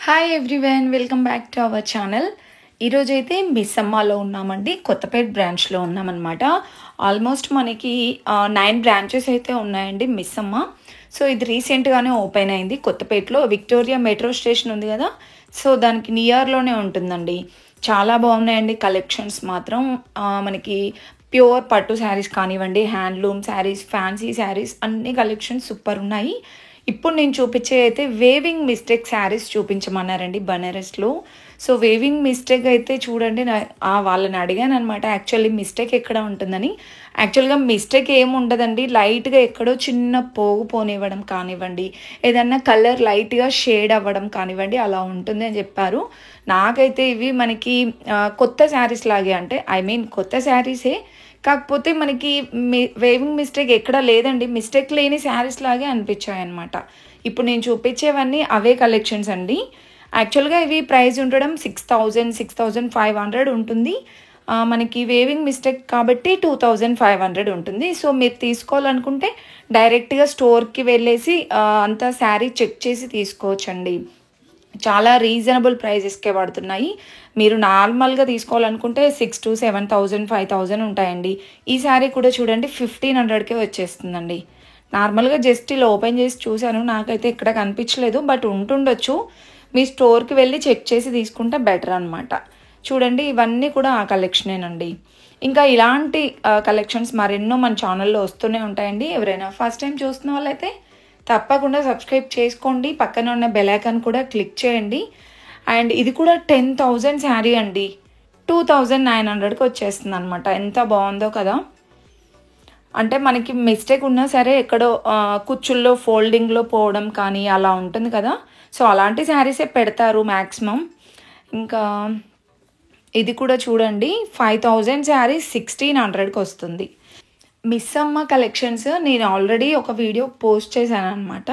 Hi everyone, welcome back to our channel. ఈరోజైతే మిస్సమ్మలో ఉన్నామండి. కొత్తపేట బ్రాంచ్లో ఉన్నామన్నమాట. ఆల్మోస్ట్ మనకి 9 బ్రాంచెస్ అయితే ఉన్నాయండి మిస్సమ్మ. సో ఇది రీసెంట్గానే ఓపెన్ అయింది కొత్తపేటలో. విక్టోరియా మెట్రో స్టేషన్ ఉంది కదా, సో దానికి నియర్లోనే ఉంటుందండి. చాలా బాగున్నాయండి కలెక్షన్స్ మాత్రం. మనకి ప్యూర్ పట్టు శారీస్ కానివ్వండి, హ్యాండ్లూమ్ శారీస్, ఫ్యాన్సీ శారీస్, అన్ని కలెక్షన్స్ సూపర్ ఉన్నాయి. ఇప్పుడు నేను చూపించే అయితే వేవింగ్ మిస్టేక్ శారీస్ చూపించమన్నారండి బనారస్లో. సో వేవింగ్ మిస్టేక్ అయితే చూడండి, వాళ్ళని అడిగాను అనమాట యాక్చువల్లీ మిస్టేక్ ఎక్కడ ఉంటుందని. యాక్చువల్గా మిస్టేక్ ఏమి ఉండదండి, లైట్గా ఎక్కడో చిన్న పోగు పోనివ్వడం కానివ్వండి, ఏదన్నా కలర్ లైట్గా షేడ్ అవ్వడం కానివ్వండి, అలా ఉంటుంది అని చెప్పారు. నాకైతే ఇవి మనకి కొత్త శారీస్ లాగే, అంటే కొత్త శారీసే, కాకపోతే మనకి వేవింగ్ మిస్టేక్ ఎక్కడ లేదండి. మిస్టేక్ లేని శారీస్ లాగే అనిపించాయి అనమాట. ఇప్పుడు నేను చూపించేవన్నీ అవే కలెక్షన్స్ అండి. యాక్చువల్గా ఇవి ప్రైస్ ఉండడం 6,500 ఉంటుంది. మనకి వేవింగ్ మిస్టేక్ కాబట్టి 2,500 ఉంటుంది. సో మీరు తీసుకోవాలనుకుంటే డైరెక్ట్గా స్టోర్కి వెళ్ళేసి అంతా శారీ చెక్ చేసి తీసుకోవచ్చండి. చాలా రీజనబుల్ ప్రైజెస్కే పడుతున్నాయి. మీరు నార్మల్గా తీసుకోవాలనుకుంటే 6,000 to 7,000 5,000 ఉంటాయండి. ఈ శారీ కూడా చూడండి 1,500కే వచ్చేస్తుందండి. నార్మల్గా జస్ట్ ఇలా ఓపెన్ చేసి చూశాను, నాకైతే ఎక్కడ కనిపించలేదు, బట్ ఉంటుండొచ్చు. మీ స్టోర్కి వెళ్ళి చెక్ చేసి తీసుకుంటే బెటర్ అనమాట. చూడండి ఇవన్నీ కూడా ఆ కలెక్షనేనండి. ఇంకా ఇలాంటి కలెక్షన్స్ మరెన్నో మన ఛానల్లో వస్తూనే ఉంటాయండి. ఎవరైనా ఫస్ట్ టైం చూస్తున్న వాళ్ళైతే తప్పకుండా సబ్స్క్రైబ్ చేసుకోండి. పక్కన ఉన్న బెల్ ఐకాన్ కూడా క్లిక్ చేయండి. అండ్ ఇది కూడా 10,000 శారీ అండి, 2,900కి వచ్చేస్తుంది అనమాట. ఎంత బాగుందో కదా. అంటే మనకి మిస్టేక్ ఉన్నా సరే ఎక్కడో కుచ్చుల్లో ఫోల్డింగ్లో పోవడం కానీ అలా ఉంటుంది కదా, సో అలాంటి శారీసే పెడతారు మ్యాక్సిమం. ఇంకా ఇది కూడా చూడండి 5,000 శారీ 1,600కి వస్తుంది. మిస్సమ్మ కలెక్షన్స్ నేను ఆల్రెడీ ఒక వీడియో పోస్ట్ చేశాను అనమాట.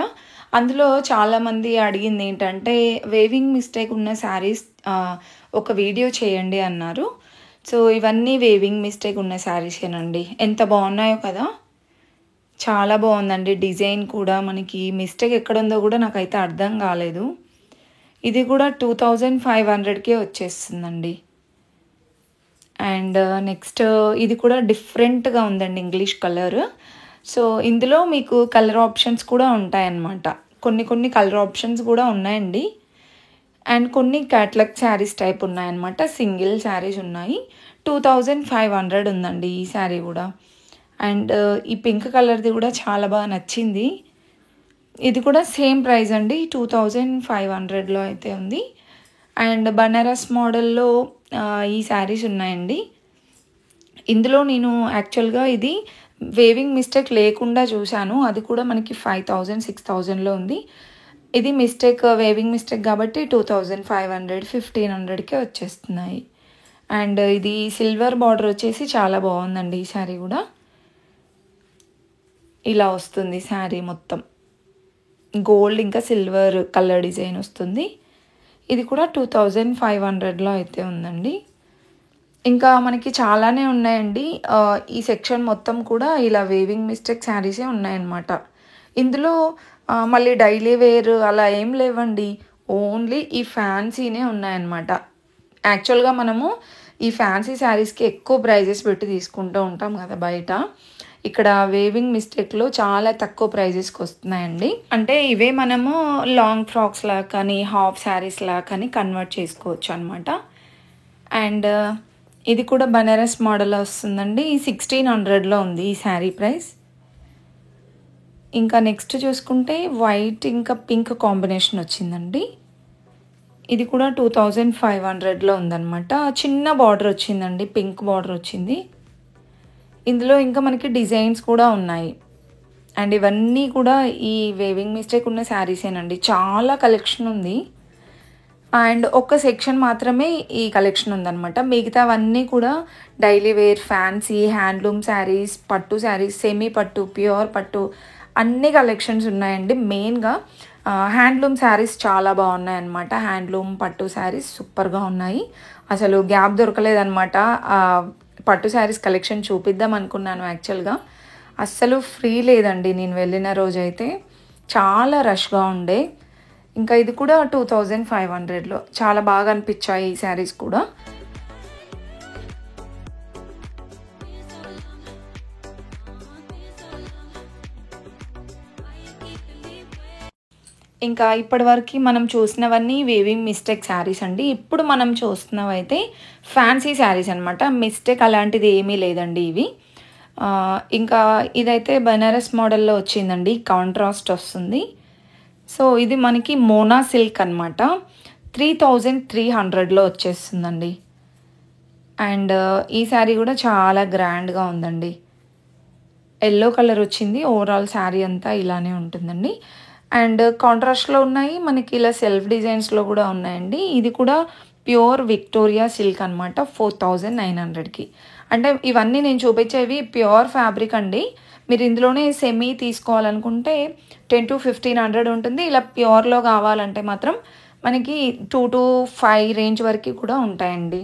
అందులో చాలామంది అడిగింది ఏంటంటే వేవింగ్ మిస్టేక్ ఉన్న శారీస్ ఒక వీడియో చేయండి అన్నారు. సో ఇవన్నీ వేవింగ్ మిస్టేక్ ఉన్న శారీసేనండి. ఎంత బాగున్నాయో కదా, చాలా బాగుందండి. డిజైన్ కూడా మనకి మిస్టేక్ ఎక్కడుందో కూడా నాకైతే అర్థం కాలేదు. ఇది కూడా 2,500కే వచ్చేస్తుందండి. అండ్ నెక్స్ట్ ఇది కూడా డిఫరెంట్గా ఉందండి, ఇంగ్లీష్ కలర్. సో ఇందులో మీకు కలర్ ఆప్షన్స్ కూడా ఉంటాయన్నమాట. కొన్ని కలర్ ఆప్షన్స్ కూడా ఉన్నాయండి. అండ్ కొన్ని క్యాట్లాగ్ శారీస్ టైప్ ఉన్నాయన్నమాట. సింగిల్ శారీస్ ఉన్నాయి. 2,500 ఉందండి ఈ శారీ కూడా. అండ్ ఈ పింక్ కలర్ది కూడా చాలా బాగా నచ్చింది. ఇది కూడా సేమ్ ప్రైస్ అండి, 2,500లో అయితే ఉంది. అండ్ బనారస్ మోడల్లో ఈ శారీస్ ఉన్నాయండి. ఇందులో నేను యాక్చువల్గా ఇది వేవింగ్ మిస్టేక్ లేకుండా చూశాను, అది కూడా మనకి 5,000 6,000లో ఉంది. ఇది మిస్టేక్, వేవింగ్ మిస్టేక్ కాబట్టి 2,500 1,500కే వచ్చేస్తున్నాయి. అండ్ ఇది సిల్వర్ బార్డర్ వచ్చేసి చాలా బాగుందండి. ఈ శారీ కూడా ఇలా వస్తుంది, శారీ మొత్తం గోల్డ్ ఇంకా సిల్వర్ కలర్ డిజైన్ వస్తుంది. ఇది కూడా 2,500లో అయితే ఉందండి. ఇంకా మనకి చాలానే ఉన్నాయండి. ఈ సెక్షన్ మొత్తం కూడా ఇలా వేవింగ్ మిస్టేక్ శారీసే ఉన్నాయన్నమాట. ఇందులో మళ్ళీ డైలీ వేర్ అలా ఏం లేవండి, ఓన్లీ ఈ ఫ్యాన్సీనే ఉన్నాయన్నమాట. యాక్చువల్గా మనము ఈ ఫ్యాన్సీ శారీస్కి ఎక్కువ ప్రైజెస్ పెట్టి తీసుకుంటూ ఉంటాం కదా బయట. ఇక్కడ వేవింగ్ మిస్టేక్లో చాలా తక్కువ ప్రైజెస్కి వస్తున్నాయండి. అంటే ఇవే మనము లాంగ్ ఫ్రాక్స్ లా కానీ హాఫ్ శారీస్ లా కానీ కన్వర్ట్ చేసుకోవచ్చు అనమాట. అండ్ ఇది కూడా బనారస్ మోడల్ వస్తుందండి. 1,600లో ఉంది ఈ శారీ ప్రైస్. ఇంకా నెక్స్ట్ చూసుకుంటే వైట్ ఇంకా పింక్ కాంబినేషన్ వచ్చిందండి. ఇది కూడా 2,500లో ఉందన్నమాట. చిన్న బార్డర్ వచ్చిందండి, పింక్ బార్డర్ వచ్చింది. ఇందులో ఇంకా మనకి డిజైన్స్ కూడా ఉన్నాయి. అండ్ ఇవన్నీ కూడా ఈ వేవింగ్ మిస్టేక్ ఉన్న శారీసేనండి. చాలా కలెక్షన్ ఉంది. అండ్ ఒక సెక్షన్ మాత్రమే ఈ కలెక్షన్ ఉందన్నమాట. మిగతావన్నీ కూడా daily wear, fancy, handloom saris, పట్టు శారీస్, సెమీ పట్టు, ప్యూర్ పట్టు, అన్ని కలెక్షన్స్ ఉన్నాయండి. మెయిన్గా హ్యాండ్లూమ్ శారీస్ చాలా బాగున్నాయి అన్నమాట. హ్యాండ్లూమ్ పట్టు శారీస్ సూపర్గా ఉన్నాయి. అసలు గ్యాప్ దొరకలేదన్నమాట. పట్టు శారీస్ కలెక్షన్ చూపిద్దాం అనుకున్నాను యాక్చువల్గా, అస్సలు ఫ్రీ లేదండి. నేను వెళ్ళిన రోజైతే చాలా రష్గా ఉండే. ఇంకా ఇది కూడా 2500లో చాలా బాగా అనిపించాయి ఈ శారీస్ కూడా. ఇంకా ఇప్పటివరకు మనం చూసినవన్నీ వేవింగ్ మిస్టేక్ శారీస్ అండి. ఇప్పుడు మనం చూస్తున్నవైతే ఫ్యాన్సీ శారీస్ అనమాట. మిస్టేక్ అలాంటిది ఏమీ లేదండి ఇవి. ఇంకా ఇదైతే బనారస్ మోడల్లో వచ్చిందండి, కాంట్రాస్ట్ వస్తుంది. సో ఇది మనకి మోనా సిల్క్ అనమాట. 3300లో వచ్చేస్తుందండి. అండ్ ఈ శారీ కూడా చాలా గ్రాండ్గా ఉందండి. ఎల్లో కలర్ వచ్చింది. ఓవరాల్ శారీ అంతా ఇలానే ఉంటుందండి. అండ్ కాంట్రాస్ట్లో ఉన్నాయి, మనకి ఇలా సెల్ఫ్ డిజైన్స్లో కూడా ఉన్నాయండి. ఇది కూడా ప్యూర్ విక్టోరియా సిల్క్ అనమాట, 4900కి. అంటే ఇవన్నీ నేను చూపించేవి ప్యూర్ ఫ్యాబ్రిక్ అండి. మీరు ఇందులోనే సెమీ తీసుకోవాలనుకుంటే 10 to 1500 ఉంటుంది. ఇలా ప్యూర్లో కావాలంటే మాత్రం మనకి 2 to 5 రేంజ్ వరకు కూడా ఉంటాయండి.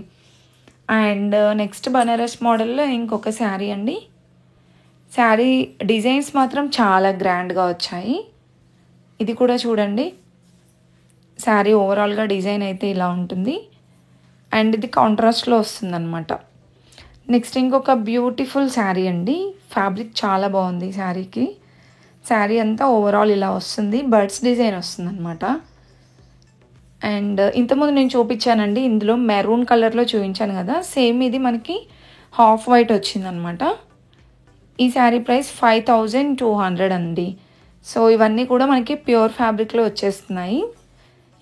అండ్ నెక్స్ట్ బనారస్ మోడల్లో ఇంకొక శారీ అండి. శారీ డిజైన్స్ మాత్రం చాలా గ్రాండ్గా వచ్చాయి. ఇది కూడా చూడండి, శారీ ఓవరాల్గా డిజైన్ అయితే ఇలా ఉంటుంది. అండ్ ఇది కాంట్రాస్ట్లో వస్తుందన్నమాట. నెక్స్ట్ ఇంకొక బ్యూటిఫుల్ శారీ అండి. ఫ్యాబ్రిక్ చాలా బాగుంది శారీకి. శారీ అంతా ఓవరాల్ ఇలా వస్తుంది, బర్డ్స్ డిజైన్ వస్తుంది అనమాట. అండ్ ఇంతకుముందు నేను చూపించానండి, ఇందులో మెరూన్ కలర్లో చూపించాను కదా, సేమ్ ఇది మనకి హాఫ్ వైట్ వచ్చిందనమాట. ఈ శారీ ప్రైస్ 5200 అండి. సో ఇవన్నీ కూడా మనకి ప్యూర్ ఫ్యాబ్రిక్లో వచ్చేస్తున్నాయి.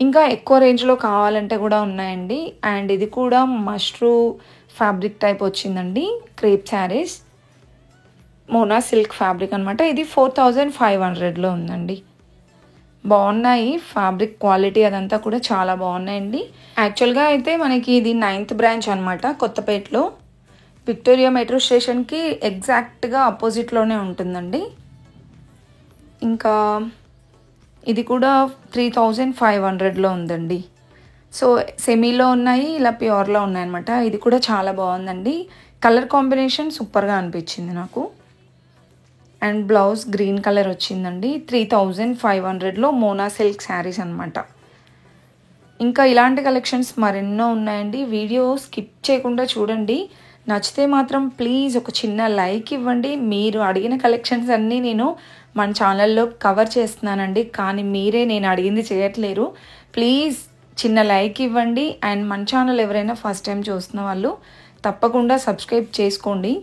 ఇంకా ఎక్కువ రేంజ్లో కావాలంటే కూడా ఉన్నాయండి. అండ్ ఇది కూడా మష్రూ ఫ్యాబ్రిక్ టైప్ వచ్చిందండి, crepe saris, Mona silk fabric అనమాట. ఇది 4500లో ఉందండి. బాగున్నాయి, ఫ్యాబ్రిక్ క్వాలిటీ అదంతా కూడా చాలా బాగున్నాయండి. యాక్చువల్గా అయితే మనకి ఇది 9th బ్రాంచ్ అనమాట, కొత్తపేటలో. విక్టోరియా మెట్రో స్టేషన్కి ఎగ్జాక్ట్గా ఆపోజిట్లోనే ఉంటుందండి. ఇంకా ఇది కూడా 3500లో ఉందండి. సో సెమీలో ఉన్నాయి, ఇలా ప్యూర్లో ఉన్నాయన్నమాట. ఇది కూడా చాలా బాగుందండి. కలర్ కాంబినేషన్ సూపర్గా అనిపించింది నాకు. అండ్ బ్లౌజ్ గ్రీన్ కలర్ వచ్చిందండి. 3500లో మోనా సిల్క్ శారీస్ అనమాట. ఇంకా ఇలాంటి కలెక్షన్స్ మరెన్నో ఉన్నాయండి. వీడియో స్కిప్ చేయకుండా చూడండి. నచ్చితే మాత్రం ప్లీజ్ ఒక చిన్న లైక్ ఇవ్వండి. మీరు అడిగిన కలెక్షన్స్ అన్నీ నేను మన ఛానల్లో కవర్ చేస్తున్నానండి, కానీ మీరే నేను అడిగింది చేయట్లేరు. ప్లీజ్ చిన్న లైక్ ఇవ్వండి. అండ్ మన ఛానల్ ఎవరైనా ఫస్ట్ టైం చూస్తున్న వాళ్ళు తప్పకుండా సబ్స్క్రైబ్ చేసుకోండి.